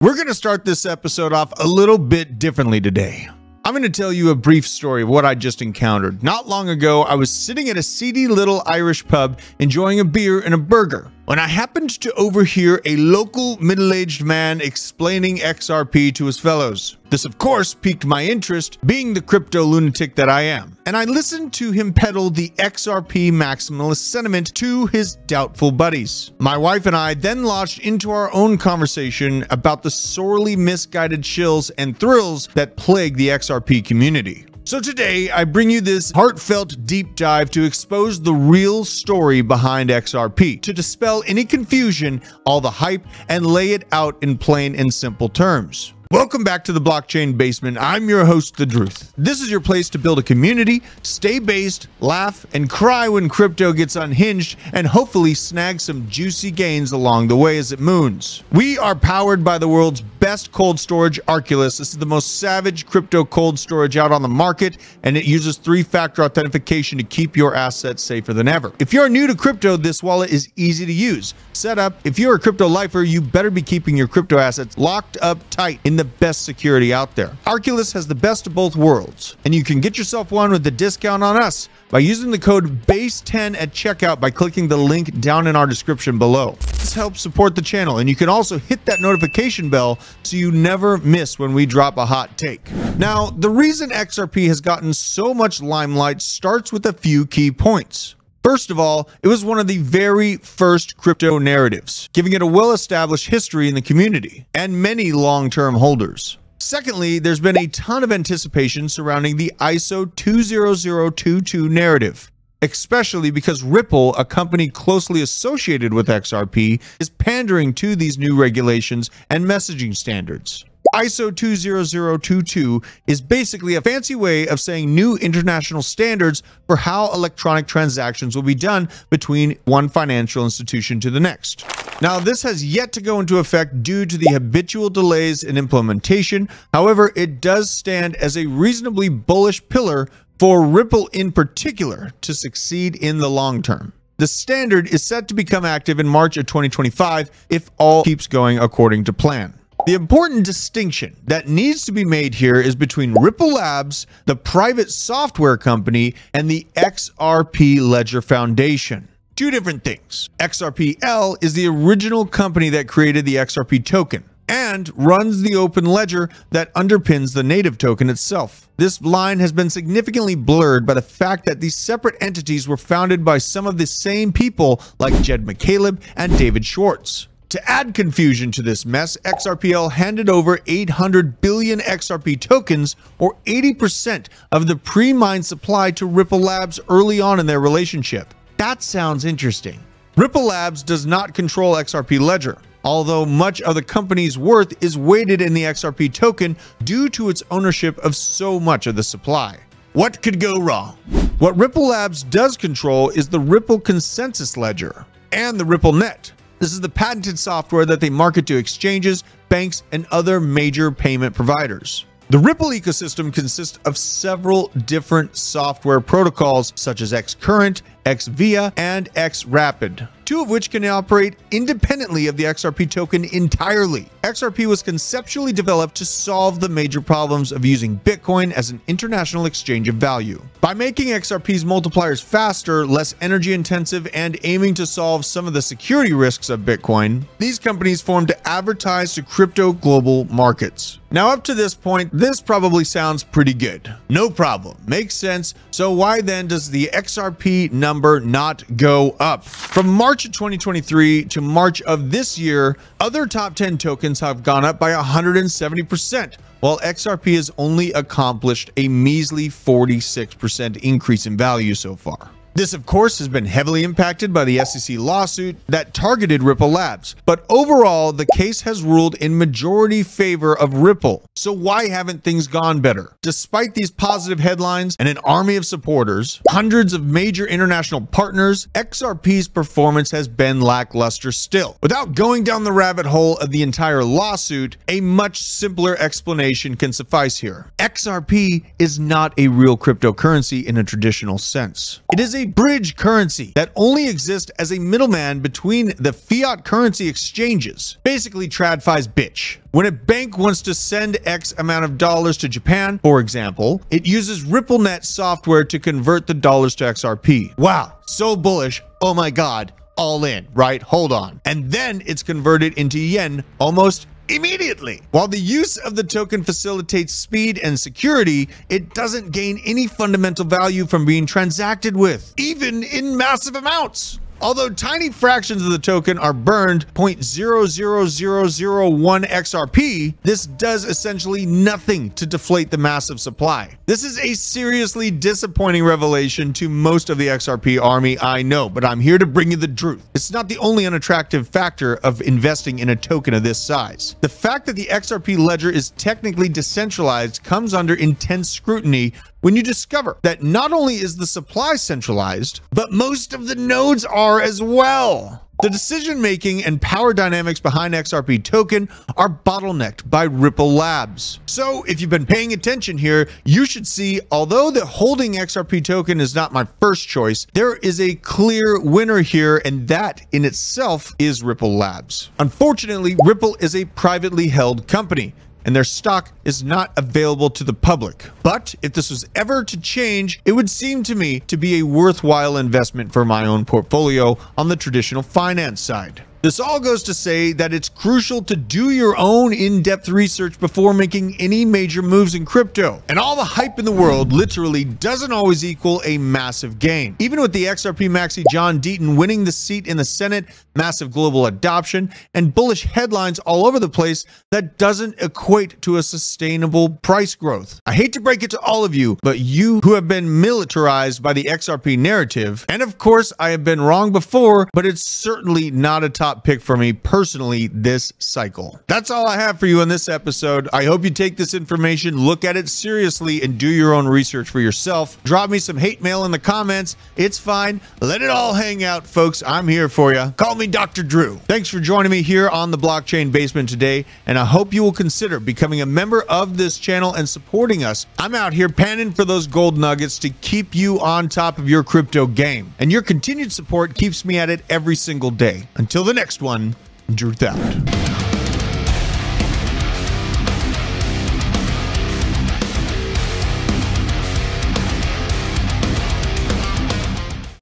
We're going to start this episode off a little bit differently today. I'm going to tell you a brief story of what I just encountered. Not long ago, I was sitting at a seedy little Irish pub enjoying a beer and a burger when I happened to overhear a local middle-aged man explaining XRP to his fellows. This, of course, piqued my interest, being the crypto lunatic that I am, and I listened to him peddle the XRP maximalist sentiment to his doubtful buddies. My wife and I then launched into our own conversation about the sorely misguided chills and thrills that plague the XRP community. So today, I bring you this heartfelt deep dive to expose the real story behind XRP, to dispel any confusion, all the hype, and lay it out in plain and simple terms. Welcome back to the Blockchain Basement. I'm your host, The Druth. This is your place to build a community, stay based, laugh, and cry when crypto gets unhinged, and hopefully snag some juicy gains along the way as it moons. We are powered by the world's best cold storage, Arculus. This is the most savage crypto cold storage out on the market, and it uses 3-factor authentication to keep your assets safer than ever. If you're new to crypto, this wallet is easy to use. Setup: if you're a crypto lifer, you better be keeping your crypto assets locked up tight in the best security out there. Arculus has the best of both worlds, and you can get yourself one with a discount on us by using the code BASE10 at checkout by clicking the link down in our description below. This helps support the channel, and you can also hit that notification bell so you never miss when we drop a hot take. Now, the reason XRP has gotten so much limelight starts with a few key points. First of all, it was one of the very first crypto narratives, giving it a well-established history in the community and many long-term holders. Secondly, there's been a ton of anticipation surrounding the ISO 20022 narrative, especially because Ripple, a company closely associated with XRP, is pandering to these new regulations and messaging standards. ISO 20022 is basically a fancy way of saying new international standards for how electronic transactions will be done between one financial institution to the next. Now, this has yet to go into effect due to the habitual delays in implementation. However, it does stand as a reasonably bullish pillar for Ripple in particular to succeed in the long term. The standard is set to become active in March of 2025 if all keeps going according to plan. The important distinction that needs to be made here is between Ripple Labs, the private software company, and the XRP Ledger Foundation. Two different things. XRP-L is the original company that created the XRP token and runs the open ledger that underpins the native token itself. This line has been significantly blurred by the fact that these separate entities were founded by some of the same people like Jed McCaleb and David Schwartz. To add confusion to this mess, XRPL handed over 800 billion XRP tokens, or 80% of the pre-mined supply, to Ripple Labs early on in their relationship. That sounds interesting. Ripple Labs does not control XRP Ledger, although much of the company's worth is weighted in the XRP token due to its ownership of so much of the supply. What could go wrong? What Ripple Labs does control is the Ripple Consensus Ledger and the Ripple Net. This is the patented software that they market to exchanges, banks, and other major payment providers. The Ripple ecosystem consists of several different software protocols such as Xcurrent, Xvia, and Xrapid, two of which can operate independently of the XRP token entirely. XRP was conceptually developed to solve the major problems of using Bitcoin as an international exchange of value. By making XRP's multipliers faster, less energy intensive, and aiming to solve some of the security risks of Bitcoin, these companies formed to advertise to crypto global markets. Now, up to this point, this probably sounds pretty good. No problem. Makes sense. So why then does the XRP number not go up? From March of 2023 to March of this year, other top 10 tokens have gone up by 170%, while XRP has only accomplished a measly 46% increase in value so far. This, of course, has been heavily impacted by the SEC lawsuit that targeted Ripple Labs, but overall, the case has ruled in majority favor of Ripple. So why haven't things gone better? Despite these positive headlines and an army of supporters, hundreds of major international partners, XRP's performance has been lackluster still. Without going down the rabbit hole of the entire lawsuit, a much simpler explanation can suffice here. XRP is not a real cryptocurrency in a traditional sense. It is a a bridge currency that only exists as a middleman between the fiat currency exchanges. Basically, TradFi's bitch. When a bank wants to send X amount of dollars to Japan, for example, it uses RippleNet software to convert the dollars to XRP. Wow, so bullish. Oh my God, all in, right? Hold on. And then it's converted into yen almost immediately. While the use of the token facilitates speed and security, it doesn't gain any fundamental value from being transacted with, even in massive amounts. Although tiny fractions of the token are burned 0.00001 XRP, this does essentially nothing to deflate the massive supply. This is a seriously disappointing revelation to most of the XRP army, I know, but I'm here to bring you the truth. It's not the only unattractive factor of investing in a token of this size. The fact that the XRP ledger is technically decentralized comes under intense scrutiny when you discover that not only is the supply centralized, but most of the nodes are as well. The decision-making and power dynamics behind XRP token are bottlenecked by Ripple Labs. So if you've been paying attention here, you should see, although the holding XRP token is not my first choice, there is a clear winner here, and that in itself is Ripple Labs. Unfortunately, Ripple is a privately held company, and their stock is not available to the public. But if this was ever to change, it would seem to me to be a worthwhile investment for my own portfolio on the traditional finance side. This all goes to say that it's crucial to do your own in-depth research before making any major moves in crypto. And all the hype in the world literally doesn't always equal a massive gain. Even with the XRP maxi John Deaton winning the seat in the Senate, massive global adoption, and bullish headlines all over the place, that doesn't equate to a sustainable price growth. I hate to break it to all of you, but you who have been militarized by the XRP narrative, and of course I have been wrong before, but it's certainly not a top pick for me personally this cycle. That's all I have for you in this episode. I hope you take this information, look at it seriously, and do your own research for yourself. Drop me some hate mail in the comments. It's fine. Let it all hang out, folks. I'm here for you. Call me Dr. Drew. Thanks for joining me here on the Blockchain Basement today, and I hope you will consider becoming a member of this channel and supporting us. I'm out here panning for those gold nuggets to keep you on top of your crypto game, and your continued support keeps me at it every single day. Until the next one, Drew out.